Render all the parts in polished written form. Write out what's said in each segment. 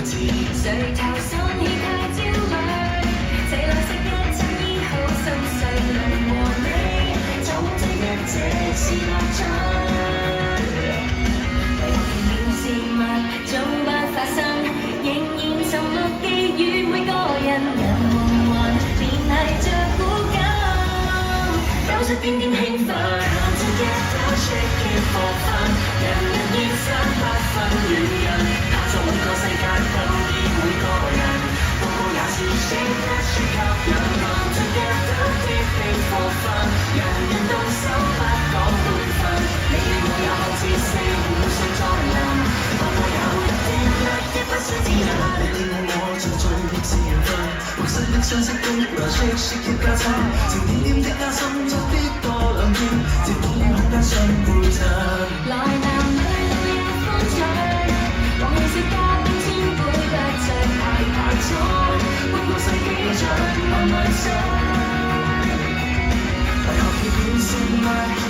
字，垂頭喪氣太焦慮，這兩色一襯衣好心碎，能和你走這一這是樂趣。為何奇妙事物總不發生，仍然沉默寄予每個人，人夢幻連繫着古今，有着點點興奮。Shake it for fun， 人人熱身不分戀人，拍中每個世界更熱每個人，個個也是 shake it shake up 人，Come together keep it for fun， 人人動手不講輩分，你我也看似45歲再臨，個個也會跌一跌不想自人，你我盡醉亦是緣分，陌生的相識的來 shake shake it 加餐，情點點的加深作啲多兩天，接觸於空間相配襯。來男女老幼歡聚，往日是嘉賓千杯不醉，排坐半個世紀像慢慢想，為何偏偏事物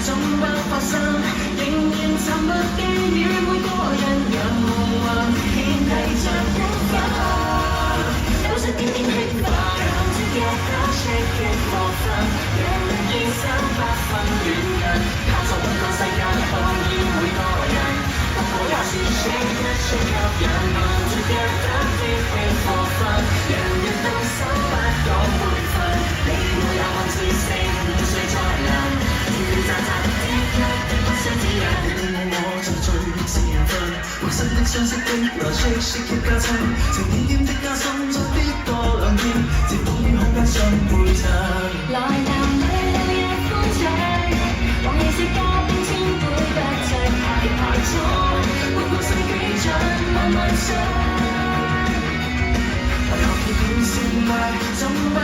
總不發生，仍然沉默寄予每個人，讓夢幻連繫着古今，有着點點興奮。Come together shake it for fun， 人人熱手不分戀人，拍中每個世界當然每個人，個個也是 shake it shake up 人，Come together keep it for fun， 人人動手不講輩分，你我也看似45歲再臨，跳跳扎扎跌一跌不想指引，你我盡醉亦是緣分，陌生的相識的來 shake shake it 加親，情點點的加深再啲多兩天，接觸於空間相配襯。來男女老幼歡聚，往日是嘉賓千杯不醉，排坐半個世紀像慢慢想，為何偏偏事物總不